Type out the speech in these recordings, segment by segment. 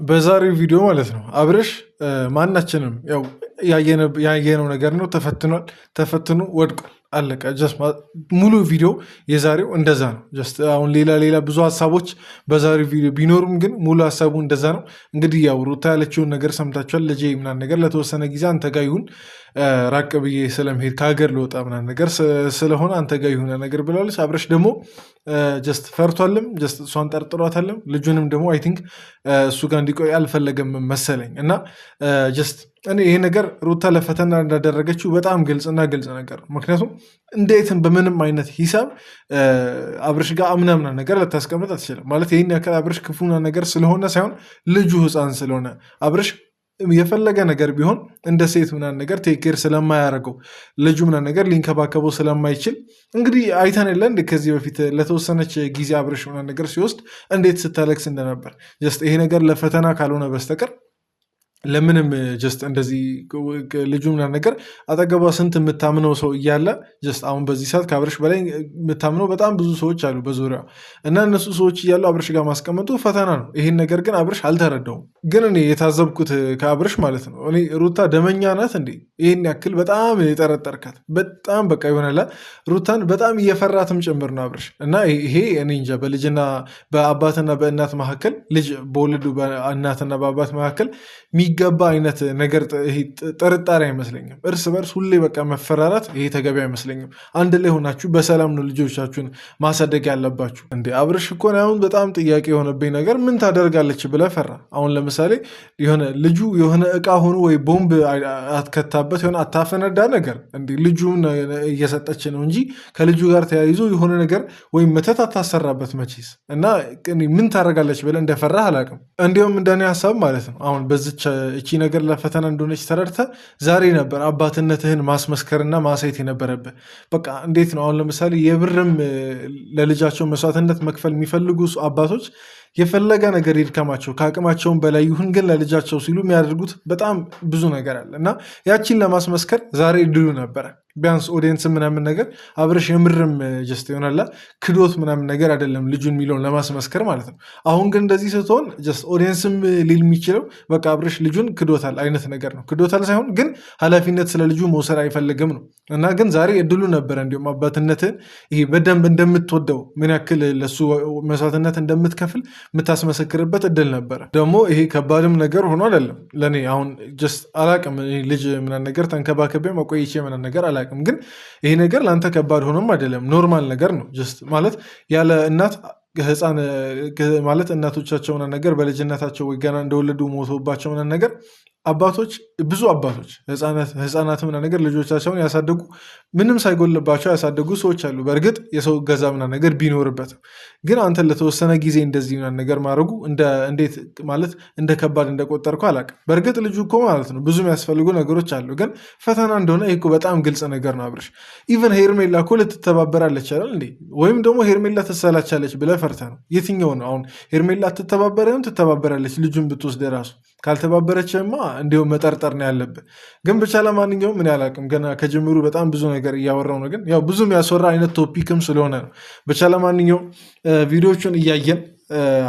በዛሬው ቪዲዮ ማለት ነው አብርሽ ማናችንም ያው ያየነው ነገር ነው። ተፈትኖ ወድቋል። አለቀ። ሙሉ ቪዲዮ የዛሬው እንደዛ ነው። አሁን ሌላ ብዙ ሀሳቦች በዛሬው ቪዲዮ ቢኖሩም ግን ሙሉ ሀሳቡ እንደዛ ነው። እንግዲህ ያው ሩታ ያለችውን ነገር ሰምታችኋል። ልጄ ምናምን ነገር ለተወሰነ ጊዜ አንተ ጋር ይሁን ራቅ ብዬ ስለመሄድ ከሀገር ልወጣ ምናምን ነገር ስለሆነ አንተ ጋር ይሁን ነገር ብላለች። አብርሽ ደግሞ ፈርቷልም እሷን ጠርጥሯታልም። ልጁንም ደግሞ አይ ቲንክ እሱ ጋር እንዲቆይ አልፈለገም መሰለኝ እና እኔ ይሄ ነገር ሩታ ለፈተና እንዳደረገችው በጣም ግልጽ ነገር ነው። ምክንያቱም እንዴትም በምንም አይነት ሂሳብ አብርሽ ጋር አምናምና ነገር ልታስቀምጥ አትችልም። ማለት ይህን ያክል አብርሽ ክፉና ነገር ስለሆነ ሳይሆን ልጁ ሕፃን ስለሆነ አብርሽ የፈለገ ነገር ቢሆን እንደ ሴት ምናምን ነገር ቴኬር ስለማያደርገው ልጁ ምናምን ነገር ሊንከባከበው ስለማይችል እንግዲህ አይተን የለ እንደ ከዚህ በፊት ለተወሰነች ጊዜ አብርሽ ምናምን ነገር ሲወስድ እንዴት ስታለቅስ እንደነበር። ይሄ ነገር ለፈተና ካልሆነ በስተቀር ለምንም እንደዚህ ልጁ ምናምን ነገር አጠገቧ ስንት የምታምነው ሰው እያለ አሁን በዚህ ሰዓት ከአብርሽ በላይ የምታምነው በጣም ብዙ ሰዎች አሉ በዙሪያ እና እነሱ ሰዎች እያሉ አብርሽ ጋር ማስቀመጡ ፈተና ነው። ይሄን ነገር ግን አብርሽ አልተረዳውም። ግን እኔ የታዘብኩት ከአብርሽ ማለት ነው እኔ ሩታ ደመኛ ናት እንዴ? ይህን ያክል በጣም የጠረጠርካት በጣም በቃ ይሆናላ ሩታን በጣም እየፈራትም ጭምር ነው አብርሽ። እና ይሄ እኔ እንጃ በልጅና በአባትና በእናት መካከል ልጅ በወለዱ በእናትና በአባት መካከል የሚገባ አይነት ነገር ጥርጣሬ አይመስለኝም። እርስ በርስ ሁሌ በቃ መፈራራት ይሄ ተገቢ አይመስለኝም። አንድ ላይ ሆናችሁ በሰላም ነው ልጆቻችሁን ማሳደግ ያለባችሁ። እንደ አብርሽ እኮ አሁን በጣም ጥያቄ የሆነብኝ ነገር ምን ታደርጋለች ብለህ ፈራ። አሁን ለምሳሌ የሆነ ልጁ የሆነ እቃ ሆኖ ወይ ቦምብ አትከታበት የሆነ አታፈነዳ ነገር እንደ ልጁን እየሰጠች ነው እንጂ ከልጁ ጋር ተያይዞ የሆነ ነገር ወይም መተት አታሰራበት መቼስ። እና ምን ታደርጋለች ብለህ እንደፈራህ አላውቅም። እንዲሁም እንደኔ ሀሳብ ማለት ነው አሁን በዚች እቺ ነገር ለፈተና እንደሆነች ተረድተ ዛሬ ነበር አባትነትህን ማስመስከርና ማሳየት የነበረብህ። በቃ እንዴት ነው አሁን ለምሳሌ የብርም ለልጃቸው መስዋዕትነት መክፈል የሚፈልጉ አባቶች የፈለገ ነገር ይድከማቸው ከአቅማቸውን በላይ ይሁን ግን ለልጃቸው ሲሉ የሚያደርጉት በጣም ብዙ ነገር አለ እና ያቺን ለማስመስከር ዛሬ እድሉ ነበረ። ቢያንስ ኦዲየንስ ምናምን ነገር አብርሽ የምርም ይሆናላ ክዶት ምናምን ነገር አይደለም ልጁን የሚለውን ለማስመስከር ማለት ነው። አሁን ግን እንደዚህ ስትሆን ኦዲየንስም ሊል የሚችለው በቃ አብርሽ ልጁን ክዶታል አይነት ነገር ነው። ክዶታል ሳይሆን ግን ኃላፊነት ስለ ልጁ መውሰድ አይፈልግም ነው። እና ግን ዛሬ እድሉ ነበረ እንዲሁም አባትነትን ይሄ በደንብ እንደምትወደው ምን ያክል ለሱ መስዋዕትነት እንደምትከፍል የምታስመሰክርበት እድል ነበረ። ደግሞ ይሄ ከባድም ነገር ሆኖ አይደለም ለእኔ አሁን አላቅም ልጅ ምናምን ነገር ተንከባከቤ መቆየቼ ምናምን ነገር አላቅም። ግን ይሄ ነገር ለአንተ ከባድ ሆኖም አይደለም ኖርማል ነገር ነው። ማለት ያለ እናት ህፃን ማለት እናቶቻቸው ምናምን ነገር በልጅነታቸው ወይ ገና እንደወለዱ ሞቶባቸው ምናምን ነገር ብዙ አባቶች ህፃናት ምናምን ነገር ልጆቻቸውን ያሳደጉ ምንም ሳይጎልባቸው ያሳደጉ ሰዎች አሉ። በእርግጥ የሰው ገዛ ምናምን ነገር ቢኖርበትም ግን አንተ ለተወሰነ ጊዜ እንደዚህ ምናምን ነገር ማድረጉ እንዴት ማለት እንደ ከባድ እንደቆጠርከው አላውቅም። በእርግጥ ልጁ እኮ ማለት ነው ብዙ የሚያስፈልጉ ነገሮች አሉ። ግን ፈተና እንደሆነ ይህ እኮ በጣም ግልጽ ነገር ነው አብርሽ። ኢቨን ሄርሜላ እኮ ልትተባበራለች አይደል እንዴ? ወይም ደግሞ ሄርሜላ ትሰላቻለች ብለህ ፈርተህ ነው? የትኛው ነው አሁን? ሄርሜላ ትተባበራለች ልጁን ብትወስድ ራሱ ካልተባበረችማ እንዲሁም መጠርጠር ነው ያለብህ። ግን ብቻ ለማንኛውም ምን ያላቅም ገና ከጀምሩ በጣም ብዙ ነገር እያወራው ነው። ግን ያው ብዙ የሚያስወራ አይነት ቶፒክም ስለሆነ ነው። ብቻ ለማንኛውም ቪዲዮቹን እያየን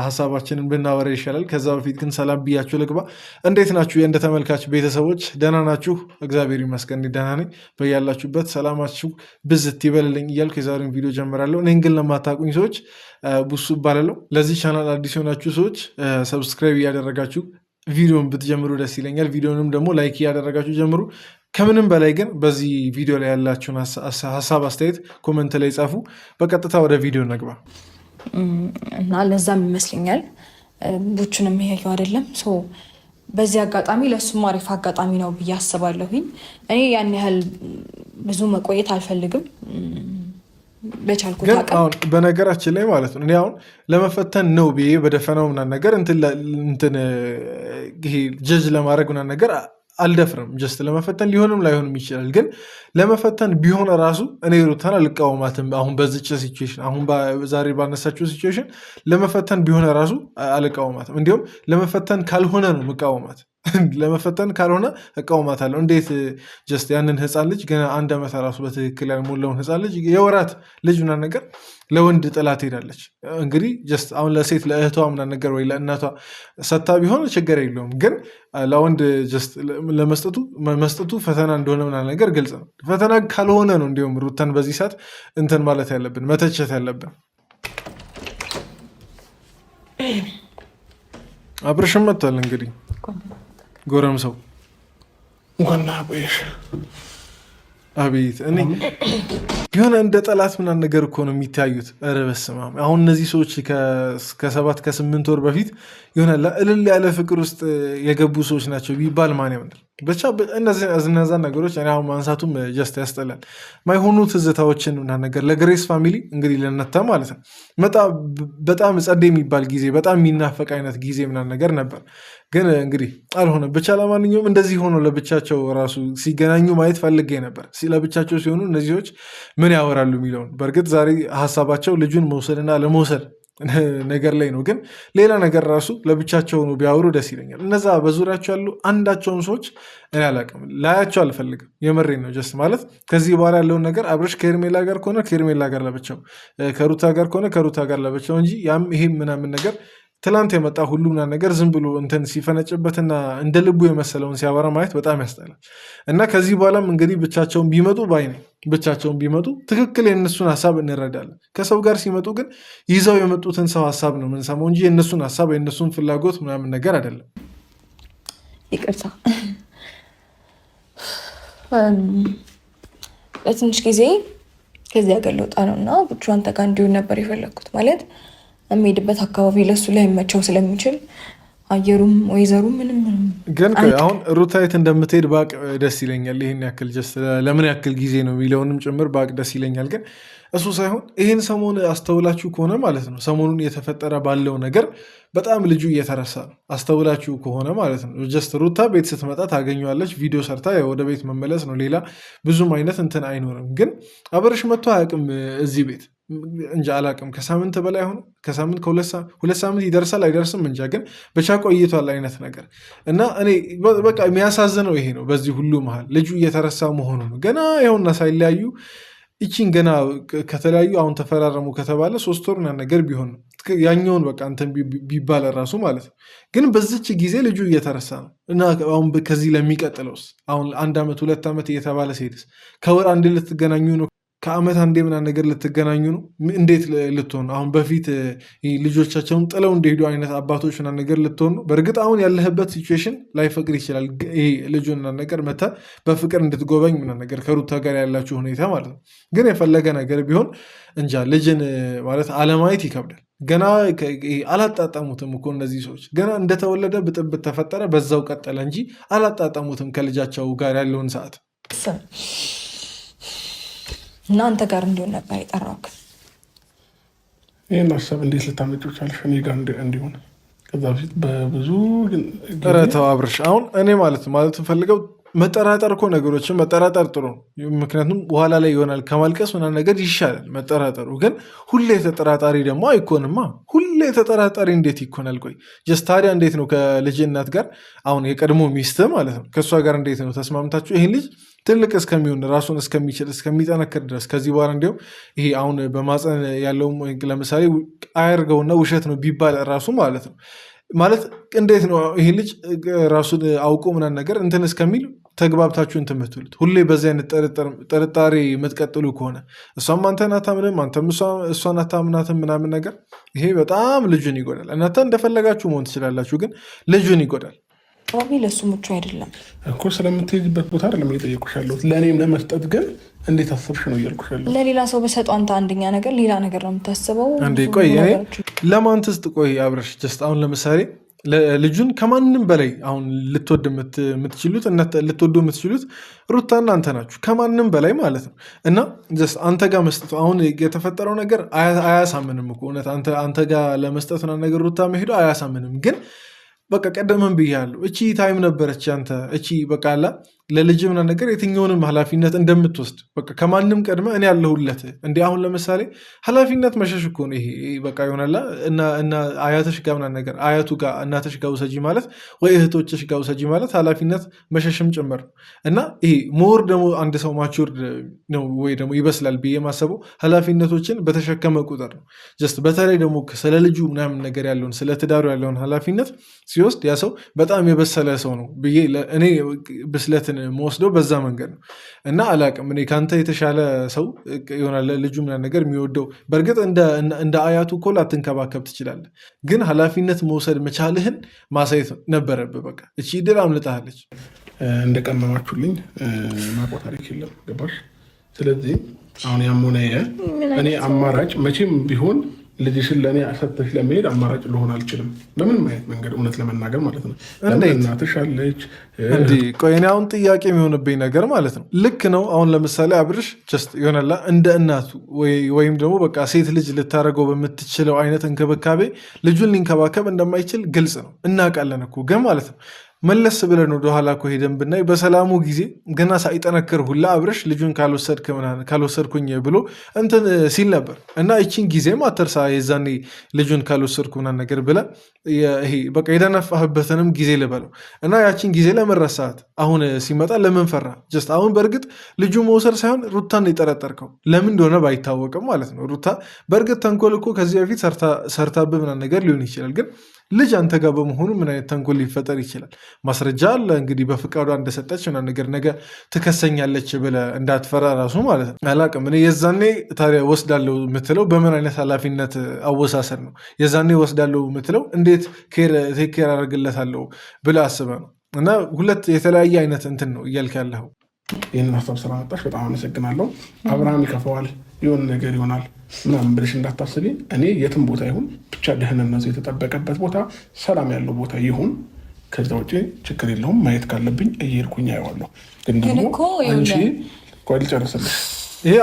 ሀሳባችንን ብናወራ ይሻላል። ከዛ በፊት ግን ሰላም ብያችሁ ልግባ። እንዴት ናችሁ የእንደ ተመልካች ቤተሰቦች? ደህና ናችሁ? እግዚአብሔር ይመስገን ደህና ነኝ። በያላችሁበት ሰላማችሁ ብዝት ይበልልኝ እያልኩ የዛሬውን ቪዲዮ ጀምራለሁ። እኔን ግን ለማታውቁኝ ሰዎች ቡሱ እባላለሁ። ለዚህ ቻናል አዲስ የሆናችሁ ሰዎች ሰብስክራይብ እያደረጋችሁ ቪዲዮን ብትጀምሩ ደስ ይለኛል። ቪዲዮንም ደግሞ ላይክ እያደረጋችሁ ጀምሩ። ከምንም በላይ ግን በዚህ ቪዲዮ ላይ ያላችሁን ሀሳብ አስተያየት ኮመንት ላይ ጻፉ። በቀጥታ ወደ ቪዲዮ ነግባ እና ለዛም ይመስለኛል ቡቹንም የሚያየው አይደለም። በዚህ አጋጣሚ ለእሱም አሪፍ አጋጣሚ ነው ብዬ አስባለሁኝ። እኔ ያን ያህል ብዙ መቆየት አልፈልግም በቻልኩት አሁን በነገራችን ላይ ማለት ነው እኔ አሁን ለመፈተን ነው ብዬ በደፈናው ምናምን ነገር እንትን ይሄ ጀጅ ለማድረግ ምናምን ነገር አልደፍርም። ለመፈተን ሊሆንም ላይሆንም ይችላል። ግን ለመፈተን ቢሆን ራሱ እኔ ሩታን አልቃወማትም። አሁን በዚች ሲቹዌሽን አሁን ዛሬ ባነሳችው ሲቹዌሽን ለመፈተን ቢሆን ራሱ አልቃወማትም። እንዲሁም ለመፈተን ካልሆነ ነው ምቃወማት። ለመፈተን ካልሆነ እቃወማታለሁ። እንዴት ያንን ህፃን ልጅ ገና 1 ዓመት ራሱ በትክክል ያልሞላውን ህፃን ልጅ የወራት ልጅ ምናምን ነገር ለወንድ ጥላት ሄዳለች። እንግዲህ ጀስት አሁን ለሴት ለእህቷ ምናምን ነገር ወይ ለእናቷ ሰታ ቢሆን ችግር የለውም፣ ግን ለወንድ ጀስት መስጠቱ ፈተና እንደሆነ ምናምን ነገር ግልጽ ነው። ፈተና ካልሆነ ነው እንዲሁም ሩታን በዚህ ሰዓት እንትን ማለት ያለብን መተቸት ያለብን። አብርሽም መጥቷል እንግዲህ ጎረምሳው እንኳን ቆየሽ። አቤት እኔ የሆነ እንደ ጠላት ምናምን ነገር እኮ ነው የሚታዩት። ኧረ በስመ አብ። አሁን እነዚህ ሰዎች ከ7 ከ8 ወር በፊት የሆነ እልል ያለ ፍቅር ውስጥ የገቡ ሰዎች ናቸው ቢባል ማን ያምናል? ብቻ እነዛን ነገሮች እኔ አሁን ማንሳቱም ጀስት ያስጠላል። ማይሆኑ ትዝታዎችን ምናምን ነገር ለግሬስ ፋሚሊ እንግዲህ ለነታ ማለት ነው በጣም ጸዴ የሚባል ጊዜ፣ በጣም የሚናፈቅ አይነት ጊዜ ምናምን ነገር ነበር፣ ግን እንግዲህ አልሆነም። ብቻ ለማንኛውም እንደዚህ ሆኖ ለብቻቸው ራሱ ሲገናኙ ማየት ፈልጌ ነበር። ለብቻቸው ሲሆኑ እነዚህ ሰዎች ምን ያወራሉ የሚለውን። በእርግጥ ዛሬ ሀሳባቸው ልጁን መውሰድና ለመውሰድ ነገር ላይ ነው፣ ግን ሌላ ነገር ራሱ ለብቻቸው ነው ቢያወሩ ደስ ይለኛል። እነዛ በዙሪያቸው ያሉ አንዳቸውን ሰዎች እኔ አላውቅም፣ ላያቸው አልፈልግም። የመሬን ነው ጀስት ማለት ከዚህ በኋላ ያለውን ነገር አብርሽ ከሄርሜላ ጋር ከሆነ ከሄርሜላ ጋር ለብቻው፣ ከሩታ ጋር ከሆነ ከሩታ ጋር ለብቻው እንጂ ያም ይሄም ምናምን ነገር ትላንት የመጣ ሁሉና ነገር ዝም ብሎ እንትን ሲፈነጭበትና እንደ ልቡ የመሰለውን ሲያወራ ማየት በጣም ያስጠላል። እና ከዚህ በኋላም እንግዲህ ብቻቸውን ቢመጡ ባይ ነኝ። ብቻቸውን ቢመጡ ትክክል የእነሱን ሀሳብ እንረዳለን። ከሰው ጋር ሲመጡ ግን ይዘው የመጡትን ሰው ሀሳብ ነው የምንሰማው እንጂ የእነሱን ሀሳብ የእነሱን ፍላጎት ምናምን ነገር አይደለም። ይቅርታ ለትንሽ ጊዜ ከዚህ ሀገር ልወጣ ነው እና ብቻ አንተ ጋር እንዲሆን ነበር የፈለግኩት ማለት የሚሄድበት አካባቢ ለሱ ላይ መቸው ስለሚችል አየሩም ወይዘሩ ምንም ግን አሁን ሩታ የት እንደምትሄድ ባቅ ደስ ይለኛል። ይህን ያክል ጀስት ለምን ያክል ጊዜ ነው የሚለውንም ጭምር ባቅ ደስ ይለኛል። ግን እሱ ሳይሆን ይህን ሰሞን አስተውላችሁ ከሆነ ማለት ነው ሰሞኑን የተፈጠረ ባለው ነገር በጣም ልጁ እየተረሳ ነው። አስተውላችሁ ከሆነ ማለት ነው ጀስት ሩታ ቤት ስትመጣ ታገኘዋለች፣ ቪዲዮ ሰርታ ወደ ቤት መመለስ ነው። ሌላ ብዙም አይነት እንትን አይኖርም። ግን አብርሽ መጥቶ አያውቅም እዚህ ቤት እንጃ አላውቅም። ከሳምንት በላይ ሆኖ ከሳምንት ከሁለት ሳምንት ይደርሳል አይደርስም እንጃ፣ ግን ብቻ ቆይቷል አይነት ነገር እና እኔ በቃ የሚያሳዝነው ይሄ ነው። በዚህ ሁሉ መሀል ልጁ እየተረሳ መሆኑ ነው። ገና ይኸውና ሳይለያዩ ይቺን ገና ከተለያዩ አሁን ተፈራረሙ ከተባለ 3 ወር ነገር ቢሆን ነው ያኛውን በቃ እንትን ቢባለ ራሱ ማለት ነው። ግን በዚች ጊዜ ልጁ እየተረሳ ነው እና አሁን ከዚህ ለሚቀጥለውስ አሁን 1 ዓመት 2 ዓመት እየተባለ ሲሄድስ ከወር አንድ ልትገናኙ ነው ከዓመት አንዴ ምናምን ነገር ልትገናኙ ነው። እንዴት ልትሆን አሁን በፊት ልጆቻቸውን ጥለው እንደሄዱ አይነት አባቶች ምናምን ነገር ልትሆን ነው። በእርግጥ አሁን ያለህበት ሲቹዌሽን ላይፈቅድ ይችላል። ይሄ ልጁን ምናምን ነገር መተህ በፍቅር እንድትጎበኝ ምናምን ነገር ከሩታ ጋር ያላችሁ ሁኔታ ማለት ነው። ግን የፈለገ ነገር ቢሆን እንጃ ልጅን ማለት አለማየት ይከብዳል። ገና አላጣጣሙትም እኮ እነዚህ ሰዎች። ገና እንደተወለደ ብጥብጥ ተፈጠረ፣ በዛው ቀጠለ እንጂ አላጣጣሙትም ከልጃቸው ጋር ያለውን ሰዓት እና አንተ ጋር እንዲሆን ነበር የጠራሁት። ይህን ሀሳብ እንዴት ልታመጪው ቻልሽ? እኔ ጋር እንዲሆን ከዛ በፊት በብዙ ኧረ ተው አብርሽ። አሁን እኔ ማለት ፈልገው መጠራጠር እኮ ነገሮችን መጠራጠር ጥሩ ነው። ምክንያቱም በኋላ ላይ ይሆናል ከማልቀስ ምናምን ነገር ይሻላል መጠራጠሩ። ግን ሁሌ ተጠራጣሪ ደግሞ አይኮንማ። ሁሌ ተጠራጣሪ እንዴት ይኮናል? ቆይ ጀስት ታዲያ እንዴት ነው ከልጅ እናት ጋር አሁን የቀድሞ ሚስት ማለት ነው ከእሷ ጋር እንዴት ነው ተስማምታችሁ ይህን ልጅ ትልቅ እስከሚሆን ራሱን እስከሚችል እስከሚጠነክር ድረስ ከዚህ በኋላ እንዲሁም ይሄ አሁን በማፀን ያለው ለምሳሌ አያርገውና ውሸት ነው ቢባል ራሱ ማለት ነው ማለት እንዴት ነው ይህ ልጅ ራሱን አውቆ ምናምን ነገር እንትን እስከሚል ተግባብታችሁ እንትን የምትሉት ሁሌ በዚህ አይነት ጥርጣሬ የምትቀጥሉ ከሆነ እሷም አንተን አታምንም፣ አንተም እሷን አታምናትም ምናምን ነገር ይሄ በጣም ልጁን ይጎዳል። እናንተ እንደፈለጋችሁ መሆን ትችላላችሁ፣ ግን ልጁን ይጎዳል። አካባቢ ለሱ ምቹ አይደለም እኮ ስለምትሄድበት ቦታ አይደለም እየጠየኩሽ ያለሁት። ለእኔም ለመስጠት ግን እንዴት አሰብሽ ነው እያልኩሽ ያለሁት። ለሌላ ሰው በሰጠው አንተ አንደኛ ነገር ሌላ ነገር ነው የምታስበው። እንዴ ቆይ ለማን ትስጥ? ቆይ አብረሽ ጀስት አሁን ለምሳሌ ልጁን ከማንም በላይ አሁን ልትወዱ የምትችሉት ሩታና አንተ ናችሁ፣ ከማንም በላይ ማለት ነው። እና ጀስት አንተ ጋር መስጠቱ አሁን የተፈጠረው ነገር አያሳምንም እኮ እውነት አንተ ጋር ለመስጠት ነገር ሩታ መሄዱ አያሳምንም። ግን በቃ ቀደምን ብያለሁ፣ እቺ ታይም ነበረች አንተ እቺ በቃ አላ ለልጅ ምናምን ነገር የትኛውንም ኃላፊነት እንደምትወስድ በቃ ከማንም ቀድመ እኔ ያለሁለት እንዲ አሁን ለምሳሌ ኃላፊነት መሸሽ እኮ ነው ይሄ በቃ ይሆናላ እና አያተሽ ጋር ምናምን ነገር አያቱ ጋር እናተሽ ጋር ውሰጂ ማለት ወይ እህቶችሽ ጋር ውሰጂ ማለት ኃላፊነት መሸሽም ጭምር ነው እና ይሄ ሞር ደግሞ አንድ ሰው ማቹርድ ነው ወይ ደግሞ ይበስላል ብዬ ማሰበው ኃላፊነቶችን በተሸከመ ቁጥር ነው። ጀስት በተለይ ደግሞ ስለ ልጁ ምናምን ነገር ያለውን ስለ ትዳሩ ያለውን ኃላፊነት ሲወስድ ያ ሰው በጣም የበሰለ ሰው ነው ብዬ እኔ ብስለትን መወስደው በዛ መንገድ ነው እና አላቅም እኔ ከአንተ የተሻለ ሰው ይሆናል ልጁ ምናምን ነገር የሚወደው። በእርግጥ እንደ አያቱ እኮ ላትንከባከብ ትችላለህ፣ ግን ኃላፊነት መውሰድ መቻልህን ማሳየት ነበረብህ። በቃ እቺ ድል አምልጣለች። እንደቀመማችሁልኝ ማቆ ታሪክ የለም ገባሽ? ስለዚህ አሁን ያሞነ እኔ አማራጭ መቼም ቢሆን ልጅሽን ለእኔ ሰጥተሽ ለመሄድ አማራጭ ልሆን አልችልም፣ በምንም አይነት መንገድ እውነት ለመናገር ማለት ነው። እናትሽ አለች። ቆይ እኔ አሁን ጥያቄ የሚሆንብኝ ነገር ማለት ነው ልክ ነው። አሁን ለምሳሌ አብርሽ ጀስት ይሆናላ እንደ እናቱ ወይም ደግሞ በቃ ሴት ልጅ ልታደርገው በምትችለው አይነት እንክብካቤ ልጁን ሊንከባከብ እንደማይችል ግልጽ ነው፣ እናውቃለን እኮ ግን ማለት ነው መለስ ብለን ወደኋላ እኮ ሄደን ብናይ በሰላሙ ጊዜ ገና ሳይጠነክር ሁላ አብርሽ ልጁን ካልወሰድኩኝ ብሎ እንትን ሲል ነበር እና ይቺን ጊዜም አትርሳ። የዛኔ ልጁን ካልወሰድኩ ምናምን ነገር ብለህ ይሄ በቃ የደነፋህበትንም ጊዜ ልበለው እና ያቺን ጊዜ ለምን ረሳሃት? አሁን ሲመጣ ለምን ፈራ? ጀስት አሁን በእርግጥ ልጁ መውሰድ ሳይሆን ሩታን የጠረጠርከው ለምን እንደሆነ ባይታወቅም ማለት ነው። ሩታ በእርግጥ ተንኮል እኮ ከዚህ በፊት ሰርታብህ ምናምን ነገር ሊሆን ይችላል ግን ልጅ አንተ ጋር በመሆኑ ምን አይነት ተንኮል ሊፈጠር ይችላል? ማስረጃ አለ እንግዲህ በፍቃዷ እንደሰጠች ምናምን ነገር ነገ ትከሰኛለች ብለህ እንዳትፈራ ራሱ ማለት ነው። አላቅም እኔ የዛኔ ታዲያ ወስዳለሁ የምትለው በምን አይነት ኃላፊነት አወሳሰድ ነው? የዛኔ ወስዳለሁ የምትለው እንዴት ቴክ ኬር አደርግለታለሁ ብለህ አስበህ ነው? እና ሁለት የተለያየ አይነት እንትን ነው እያልክ ያለኸው። ይህን ሀሳብ ስላመጣሽ በጣም አመሰግናለሁ። አብርሃም ይከፈዋል የሆነ ነገር ይሆናል ምናምን ብለሽ እንዳታስቢ። እኔ የትም ቦታ ይሁን ብቻ ደህንነቱ የተጠበቀበት ቦታ፣ ሰላም ያለው ቦታ ይሁን። ከዛ ውጭ ችግር የለውም። ማየት ካለብኝ እየሄድኩኝ አየዋለሁ። ግን ደግሞ አንቺ ቆይ ልጨርስልሽ። ይሄ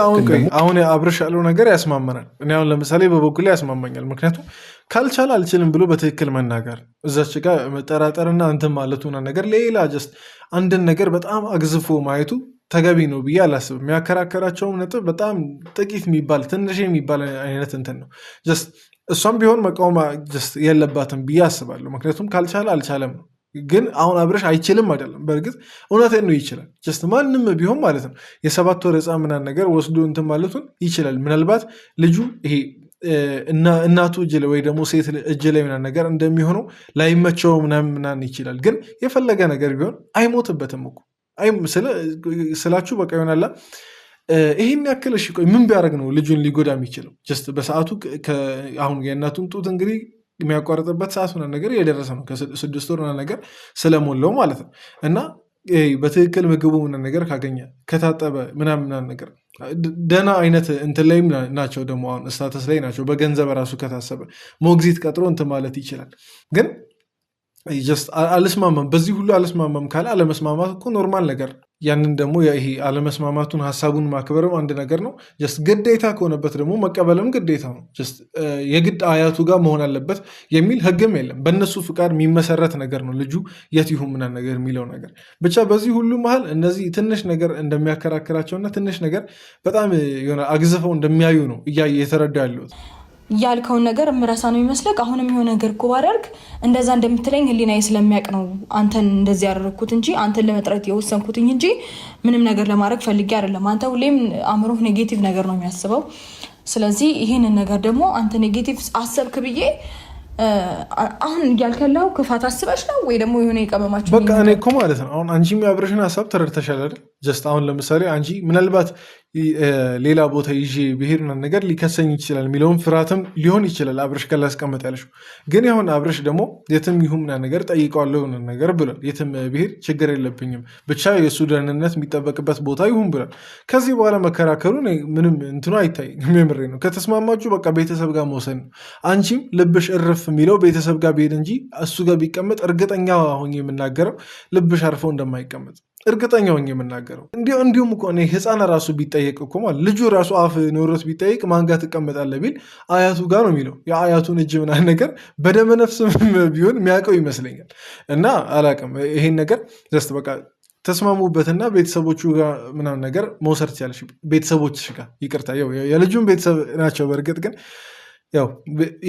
አሁን አብርሽ ያለው ነገር ያስማመናል። እኔ አሁን ለምሳሌ በበኩሌ ያስማማኛል። ምክንያቱም ካልቻለ አልችልም ብሎ በትክክል መናገር እዛች ጋር መጠራጠርና እንትን ማለቱ ነገር ሌላ ጀስት አንድን ነገር በጣም አግዝፎ ማየቱ ተገቢ ነው ብዬ አላስብም። የሚያከራከራቸውም ነጥብ በጣም ጥቂት የሚባል ትንሽ የሚባል አይነት እንትን ነው። ጀስት እሷም ቢሆን መቃወም ጀስት የለባትም ብዬ አስባለሁ። ምክንያቱም ካልቻለ አልቻለም ነው። ግን አሁን አብርሽ አይችልም አይደለም፣ በእርግጥ እውነቴን ነው ይችላል። ጀስት ማንም ቢሆን ማለት ነው የ7 ወር ሕፃን ምናምን ነገር ወስዶ እንትን ማለቱን ይችላል። ምናልባት ልጁ ይሄ እናቱ እጅ ላይ ወይ ደግሞ ሴት እጅ ላይ ምናምን ነገር እንደሚሆነው ላይመቸው ምናምን ይችላል። ግን የፈለገ ነገር ቢሆን አይሞትበትም እኮ ስላችሁ በቃ ይሆናላ። ይህን ያክል እሺ ቆይ ምን ቢያደርግ ነው ልጁን ሊጎዳ የሚችለው? ጀስት በሰዓቱ አሁን የእናቱን ጡት እንግዲህ የሚያቋርጥበት ሰዓት ምናምን ነገር የደረሰ ነው፣ ከ6 ወር ምናምን ነገር ስለሞላው ማለት ነው። እና በትክክል ምግቡ ምናምን ነገር ካገኘ ከታጠበ ምናምን ነገር ደህና አይነት እንትን ላይ ናቸው። ደግሞ አሁን ስታተስ ላይ ናቸው። በገንዘብ ራሱ ከታሰበ ሞግዚት ቀጥሮ እንትን ማለት ይችላል። ግን አልስማማም፣ በዚህ ሁሉ አልስማማም ካለ አለመስማማት እኮ ኖርማል ነገር። ያንን ደግሞ ይሄ አለመስማማቱን ሀሳቡን ማክበርም አንድ ነገር ነው። ጀስት ግዴታ ከሆነበት ደግሞ መቀበልም ግዴታ ነው። ጀስት የግድ አያቱ ጋር መሆን አለበት የሚል ሕግም የለም። በእነሱ ፍቃድ የሚመሰረት ነገር ነው ልጁ የት ይሁን ምናምን ነገር የሚለው ነገር ብቻ። በዚህ ሁሉ መሀል እነዚህ ትንሽ ነገር እንደሚያከራክራቸውና ትንሽ ነገር በጣም የሆነ አግዝፈው እንደሚያዩ ነው እየተረዳ ያለሁት። ያልከውን ነገር የምረሳ ነው ይመስለክ። አሁንም የሆነ ነገር እኮ ባደርግ እንደዛ እንደምትለኝ ህሊናዬ ስለሚያውቅ ነው አንተን እንደዚህ ያደረግኩት እንጂ አንተን ለመጥረት የወሰንኩትኝ እንጂ ምንም ነገር ለማድረግ ፈልጌ አይደለም። አንተ ሁሌም አእምሮህ ኔጌቲቭ ነገር ነው የሚያስበው። ስለዚህ ይህንን ነገር ደግሞ አንተ ኔጌቲቭ አሰብክ ብዬ አሁን እያልከላው ክፋት አስበሽ ነው ወይ ደግሞ የሆነ የቀመማችሁ? በቃ እኔ እኮ ማለት ነው አሁን አንቺ የአብርሽን ሀሳብ ተረድተሻል አይደል? ጀስት አሁን ለምሳሌ አንቺ ምናልባት ሌላ ቦታ ይዤ ብሄር ነገር ሊከሰኝ ይችላል የሚለውን ፍርሃትም ሊሆን ይችላል አብርሽ ጋር ላስቀመጥ ያለሽው። ግን ያሁን አብርሽ ደግሞ የትም ይሁን ነገር ጠይቀዋለሁ ነገር ብሏል። የትም ብሄር ችግር የለብኝም ብቻ የእሱ ደህንነት የሚጠበቅበት ቦታ ይሁን ብሏል። ከዚህ በኋላ መከራከሩ ምንም እንትኑ አይታይም። የምሬ ነው። ከተስማማችሁ በቃ ቤተሰብ ጋር መውሰድ ነው። አንቺም ልብሽ እርፍ የሚለው ቤተሰብ ጋር ብሄድ እንጂ እሱ ጋር ቢቀመጥ እርግጠኛ ሆኜ የምናገረው ልብሽ አርፈው እንደማይቀመጥ እርግጠኛ ሆኜ የምናገረው። እንዲሁም እኮ እኔ ህፃን ራሱ ቢጠየቅ እኮ ማለት ልጁ ራሱ አፍ ኖሮት ቢጠየቅ ማን ጋር ትቀመጣለህ ቢል አያቱ ጋር ነው የሚለው። የአያቱን እጅ ምናምን ነገር በደመነፍስም ቢሆን የሚያውቀው ይመስለኛል። እና አላቅም ይሄን ነገር ጀስት በቃ ተስማሙበትና ቤተሰቦቹ ጋር ምናምን ነገር መውሰድ ትችላለሽ። ቤተሰቦችሽ ጋር ይቅርታ፣ የልጁን ቤተሰብ ናቸው። በእርግጥ ግን ያው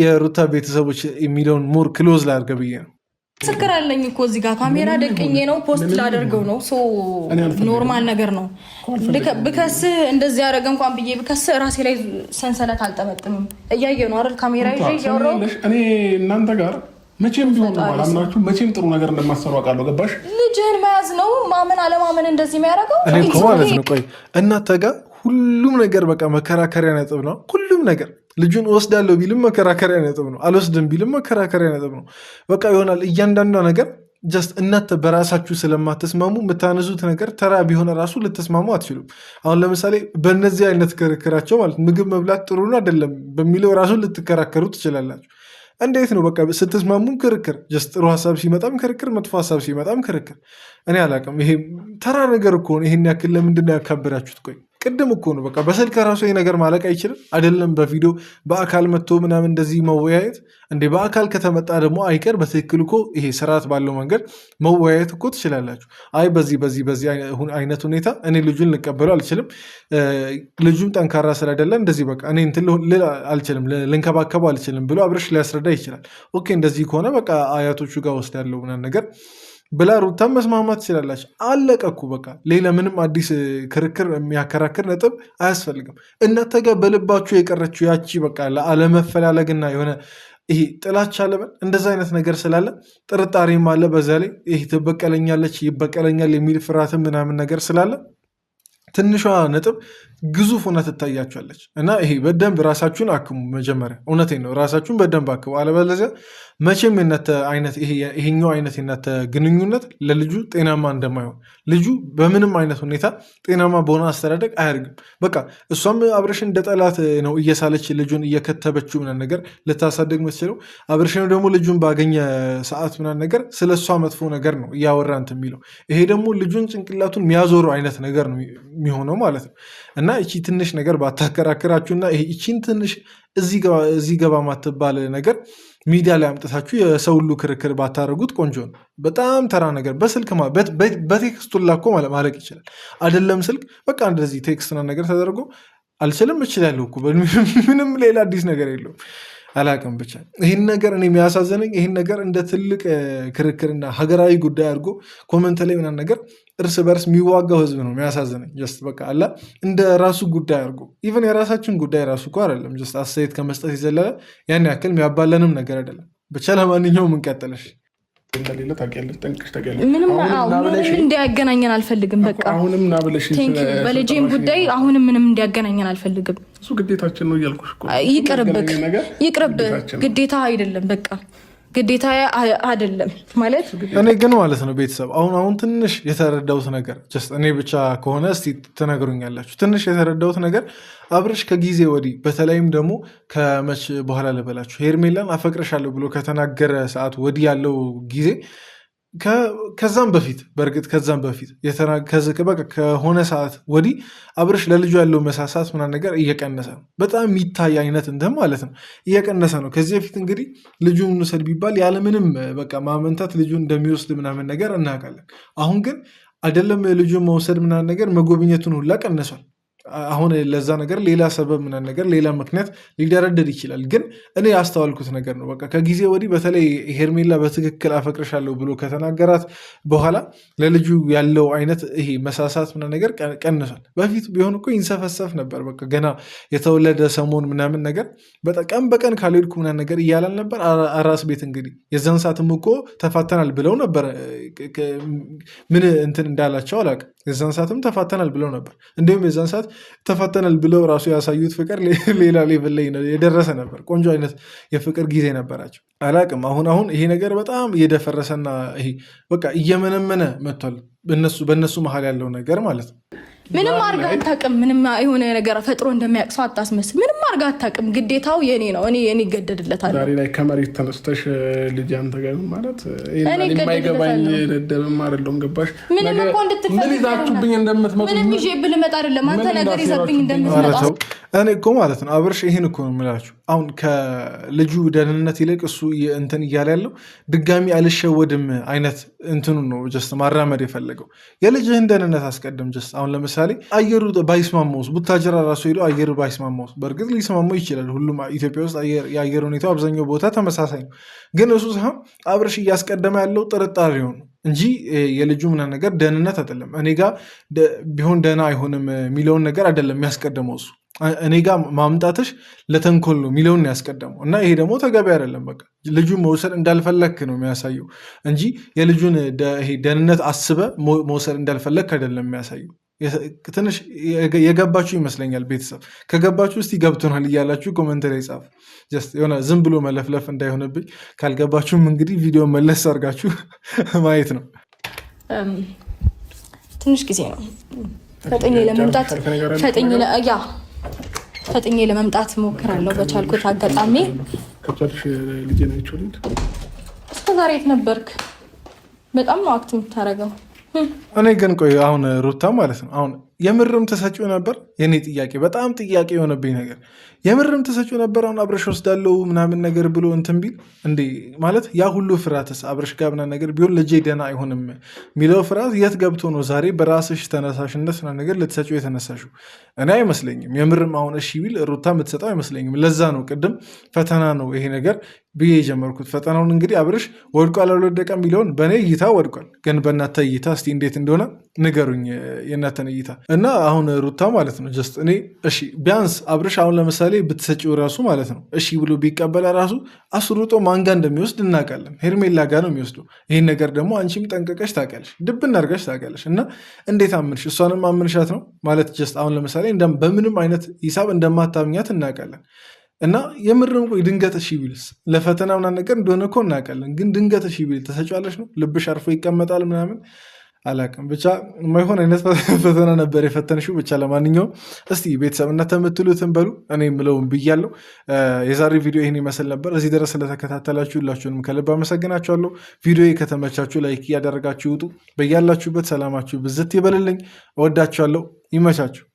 የሩታ ቤተሰቦች የሚለውን ሞር ክሎዝ ላድርገህ ብዬ ነው። ምስክር አለኝ እኮ እዚህ ጋር ካሜራ ደቅኜ ነው ፖስት ላደርገው ነው። ኖርማል ነገር ነው። ብከስ እንደዚህ ያደረገ እንኳን ብዬ ብከስ ራሴ ላይ ሰንሰለት አልጠመጥምም። እያየ ነው አይደል ካሜራ ይዤ እያወራሁ። እኔ እናንተ ጋር መቼም ቢሆን አላምናችሁ፣ መቼም ጥሩ ነገር እንደማሰሩ አውቃለሁ። ገባሽ? ልጅህን መያዝ ነው ማመን አለማመን እንደዚህ የሚያደርገው እኔ እኮ ማለት ነው። ቆይ እናንተ ጋር ሁሉም ነገር በቃ መከራከሪያ ነጥብ ነው። ሁሉም ነገር ልጁን ወስዳለሁ ቢልም መከራከሪያ ነጥብ ነው። አልወስድም ቢልም መከራከሪያ ነጥብ ነው። በቃ ይሆናል እያንዳንዷ ነገር ጀስት እናንተ በራሳችሁ ስለማትስማሙ የምታነሱት ነገር ተራ ቢሆን ራሱ ልትስማሙ አትችሉም። አሁን ለምሳሌ በእነዚህ አይነት ክርክራቸው ማለት ምግብ መብላት ጥሩ ነው አይደለም በሚለው ራሱ ልትከራከሩ ትችላላችሁ። እንዴት ነው በቃ ስትስማሙም ክርክር፣ ጀስት ጥሩ ሀሳብ ሲመጣም ክርክር፣ መጥፎ ሀሳብ ሲመጣም ክርክር። እኔ አላውቅም። ይሄ ተራ ነገር እኮ ነው። ይሄን ያክል ለምንድን ነው ያካበዳችሁት? ቆይ ቅድም እኮ ነው በቃ በስልክ ራሱ ይሄ ነገር ማለቅ አይችልም አይደለም? በቪዲዮ በአካል መጥቶ ምናምን እንደዚህ መወያየት እንዴ! በአካል ከተመጣ ደግሞ አይቀር በትክክል እኮ ይሄ ስርዓት ባለው መንገድ መወያየት እኮ ትችላላችሁ። አይ በዚህ አይነት ሁኔታ እኔ ልጁን ልቀበሉ አልችልም፣ ልጁም ጠንካራ ስላይደለ እንደዚህ በቃ እኔ እንትን ልል አልችልም፣ ልንከባከበው አልችልም ብሎ አብረሽ ሊያስረዳ ይችላል። ኦኬ እንደዚህ ከሆነ በቃ አያቶቹ ጋር ወስዳለሁ ምናምን ነገር ብላ ሩታም መስማማት ትችላላችሁ። አለቀ እኮ በቃ ሌላ ምንም አዲስ ክርክር የሚያከራክር ነጥብ አያስፈልግም። እናንተ ጋር በልባችሁ የቀረችው ያቺ በቃ ለአለመፈላለግና የሆነ ይሄ ጥላቻ አለበን እንደዛ አይነት ነገር ስላለ ጥርጣሬም አለ። በዛ ላይ ይሄ ትበቀለኛለች ይበቀለኛል የሚል ፍርሃትም ምናምን ነገር ስላለ ትንሿ ነጥብ ግዙፍ ሆና ትታያችኋለች። እና ይሄ በደንብ ራሳችሁን አክሙ። መጀመሪያ እውነቴን ነው፣ ራሳችሁን በደንብ አክሙ። አለበለዚያ መቼም ይሄኛው አይነት የናተ ግንኙነት ለልጁ ጤናማ እንደማይሆን፣ ልጁ በምንም አይነት ሁኔታ ጤናማ በሆነ አስተዳደግ አያድግም። በቃ እሷም አብረሽን እንደ ጠላት ነው እየሳለች ልጁን እየከተበችው ምናምን ነገር ልታሳደግ መስችለው፣ አብረሽን ደግሞ ልጁን ባገኘ ሰዓት ምናምን ነገር ስለ እሷ መጥፎ ነገር ነው እያወራ እንትን የሚለው። ይሄ ደግሞ ልጁን ጭንቅላቱን የሚያዞሩ አይነት ነገር ነው የሚሆነው ማለት ነው። እና እቺ ትንሽ ነገር ባታከራከራችሁና ይቺን ትንሽ እዚህ ገባ ማትባል ነገር ሚዲያ ላይ አምጥታችሁ የሰው ሁሉ ክርክር ባታደርጉት ቆንጆ ነው። በጣም ተራ ነገር በስልክ በቴክስቱ ላኮ ማለቅ ይችላል አይደለም? ስልክ በቃ እንደዚህ ቴክስትና ነገር ተደርጎ አልችልም እችላለሁ እኮ ምንም ሌላ አዲስ ነገር የለውም። አላቅም ብቻ ይህን ነገር እኔ የሚያሳዘነኝ ይህን ነገር እንደ ትልቅ ክርክርና ሀገራዊ ጉዳይ አድርጎ ኮመንት ላይ ምናምን ነገር እርስ በርስ የሚዋጋው ህዝብ ነው የሚያሳዝነኝ። ጀስት በቃ አላ እንደ ራሱ ጉዳይ አድርጎ ኢቨን የራሳችን ጉዳይ ራሱ እኮ አይደለም። ጀስት አስተያየት ከመስጠት የዘለለ ያን ያክል የሚያባለንም ነገር አይደለም። ብቻ ለማንኛውም እንቀጥለሽ እንደሌለ ታውቂያለሽ፣ ጠንቅሽ ታውቂያለሽ። ምንም እንዲያገናኘን አልፈልግም። በቃ አሁንም ና ብለሽ በልጄም ጉዳይ አሁንም ምንም እንዲያገናኘን አልፈልግም። እሱ ግዴታችን ነው እያልኩሽ እኮ። ይቅርብህ፣ ግዴታ አይደለም። በቃ ግዴታ አይደለም ማለት እኔ ግን ማለት ነው ቤተሰብ አሁን ትንሽ የተረዳሁት ነገር ጀስት እኔ ብቻ ከሆነ እስቲ ትነግሩኛላችሁ። ትንሽ የተረዳሁት ነገር አብርሽ ከጊዜ ወዲህ በተለይም ደግሞ ከመች በኋላ ልበላችሁ ሄርሜላን አፈቅርሻለሁ ብሎ ከተናገረ ሰዓት ወዲህ ያለው ጊዜ ከዛም በፊት በእርግጥ ከዛም በፊት ከሆነ ሰዓት ወዲህ አብርሽ ለልጁ ያለው መሳሳት ምናምን ነገር እየቀነሰ ነው። በጣም የሚታይ አይነት እንትን ማለት ነው እየቀነሰ ነው። ከዚህ በፊት እንግዲህ ልጁን ውሰድ ቢባል ያለምንም በቃ ማመንታት ልጁን እንደሚወስድ ምናምን ነገር እናውቃለን። አሁን ግን አይደለም ልጁን መውሰድ ምናምን ነገር መጎብኘቱን ሁላ ቀንሷል። አሁን ለዛ ነገር ሌላ ሰበብ ምናምን ነገር ሌላ ምክንያት ሊደረደር ይችላል። ግን እኔ ያስተዋልኩት ነገር ነው። በቃ ከጊዜ ወዲህ በተለይ ሄርሜላ በትክክል አፈቅርሻለሁ ብሎ ከተናገራት በኋላ ለልጁ ያለው አይነት ይሄ መሳሳት ምናምን ነገር ቀንሷል። በፊት ቢሆን እኮ ይንሰፈሰፍ ነበር። በቃ ገና የተወለደ ሰሞን ምናምን ነገር ቀን በቀን ካልሄድኩ ምናምን ነገር እያላል ነበር። አራስ ቤት እንግዲህ የዛን ሰዓትም እኮ ተፋተናል ብለው ነበር። ምን እንትን እንዳላቸው አላውቅም። የዛን ሰዓትም ተፋተናል ብለው ነበር። እንዲሁም የዛን ሰዓት ተፋተናል ብለው ራሱ ያሳዩት ፍቅር ሌላ ሌቭል ላይ የደረሰ ነበር። ቆንጆ አይነት የፍቅር ጊዜ ነበራቸው። አላቅም አሁን ይሄ ነገር በጣም እየደፈረሰና ይሄ በቃ እየመነመነ መጥቷል። በእነሱ መሀል ያለው ነገር ማለት ነው። ምንም አርጋ አታውቅም። ምንም የሆነ ነገር ፈጥሮ እንደሚያቅሰው አታስመስል። ምንም አርጋ አታውቅም። ግዴታው የኔ ነው። እኔ ይገደድለታል። ዛሬ ላይ ከመሬት ተነስተሽ ልጅ አንተ ጋር ማለት የማይገባኝ ደደብም አይደለም። ገባሽ? ምንም እኮ እንድትፈልግ ምን ይዛችሁብኝ እንደምትመጡ ምንም ይዤ ብልመጣ አይደለም። አንተ ነገር ይዘብኝ እንደምትመጣ እኔ እኮ ማለት ነው አብርሽ ይህን እኮ ነው የምላችሁ። አሁን ከልጁ ደህንነት ይልቅ እሱ እንትን እያለ ያለው ድጋሚ አልሸወድም አይነት እንትኑ ነው ጀስት ማራመድ የፈለገው። የልጅህን ደህንነት አስቀድም። ጀስት አሁን ለምሳሌ አየሩ ባይስማማውስ፣ ቡታጅራ ራሱ ሄዶ አየሩ ባይስማማውስ፣ በእርግጥ ሊስማማው ይችላል። ሁሉም ኢትዮጵያ ውስጥ የአየር ሁኔታው አብዛኛው ቦታ ተመሳሳይ ነው። ግን እሱ ሳይሆን አብርሽ እያስቀደመ ያለው ጥርጣሬው ነው እንጂ የልጁ ምናምን ነገር ደህንነት አይደለም። እኔ ጋ ቢሆን ደህና አይሆንም የሚለውን ነገር አይደለም የሚያስቀድመው እሱ እኔ ጋር ማምጣትሽ ለተንኮል ነው የሚለውን ያስቀደመው እና ይሄ ደግሞ ተገቢ አይደለም። በቃ ልጁን መውሰድ እንዳልፈለክ ነው የሚያሳየው እንጂ የልጁን ደህንነት አስበ መውሰድ እንዳልፈለክ አይደለም የሚያሳየው። ትንሽ የገባችሁ ይመስለኛል። ቤተሰብ ከገባችሁ እስቲ ገብቶናል እያላችሁ ኮመንት ላይ ጻፉ። ጀስት የሆነ ዝም ብሎ መለፍለፍ እንዳይሆንብኝ። ካልገባችሁም እንግዲህ ቪዲዮ መለስ አድርጋችሁ ማየት ነው። ትንሽ ጊዜ ነው ፈጥኜ ለመምጣት ሞክራለሁ በቻልኩት አጋጣሚ። እስከዛሬ የት ነበርክ? በጣም ነው አክት የምታደርገው። እኔ ግን ቆይ አሁን ሩታ ማለት ነው አሁን የምርም ተሰጪው ነበር? የኔ ጥያቄ በጣም ጥያቄ የሆነብኝ ነገር የምርም ተሰጪው ነበር? አሁን አብረሽ ወስዳለው ምናምን ነገር ብሎ እንትን ቢል እንዴ ማለት ያ ሁሉ ፍርሃትስ አብረሽ ጋር ምናምን ነገር ቢሆን ልጄ ደህና አይሆንም የሚለው ፍርሃት የት ገብቶ ነው ዛሬ በራስሽ ተነሳሽነት ምናምን ነገር ልትሰጪው የተነሳሽው? እኔ አይመስለኝም። የምርም አሁን እሺ ቢል ሩታ የምትሰጠው አይመስለኝም። ለዛ ነው ቅድም ፈተና ነው ይሄ ነገር ብዬ የጀመርኩት። ፈተናውን እንግዲህ አብረሽ ወድቋል አልወደቀም የሚለውን በእኔ እይታ ወድቋል። ግን በእናተ እይታ እስቲ እንዴት እንደሆነ ንገሩኝ፣ የእናተን እይታ እና አሁን ሩታ ማለት ነው ጀስት እኔ እሺ ቢያንስ አብረሽ አሁን ለምሳሌ ብትሰጪው ራሱ ማለት ነው እሺ ብሎ ቢቀበለ ራሱ አስሩጦ ማንጋ እንደሚወስድ እናውቃለን። ሄርሜላ ጋ ነው የሚወስደው። ይህን ነገር ደግሞ አንቺም ጠንቀቀሽ ታውቂያለሽ፣ ድብን አድርገሽ ታውቂያለሽ። እና እንዴት አምንሽ? እሷንም አምንሻት ነው ማለት ጀስት አሁን ለምሳሌ በምንም አይነት ሂሳብ እንደማታምኛት እናውቃለን። እና የምርም ቆይ ድንገት እሺ ቢልስ ለፈተና ምናምን ነገር እንደሆነ እኮ እናውቃለን። ግን ድንገት እሺ ቢል ተሰጫለሽ ነው ልብሽ አርፎ ይቀመጣል ምናምን አላውቅም። ብቻ የማይሆን አይነት ፈተና ነበር የፈተንሽው። ብቻ ለማንኛውም እስቲ ቤተሰብ እናንተ የምትሉትን በሉ፣ እኔ የምለውን ብያለሁ። የዛሬ ቪዲዮ ይህን ይመስል ነበር። እዚህ ድረስ ስለተከታተላችሁ ሁላችሁንም ከልብ አመሰግናችኋለሁ። ቪዲዮ ከተመቻችሁ ላይክ እያደረጋችሁ ይውጡ። በያላችሁበት ሰላማችሁ ብዝት ይበልልኝ። እወዳችኋለሁ። ይመቻችሁ።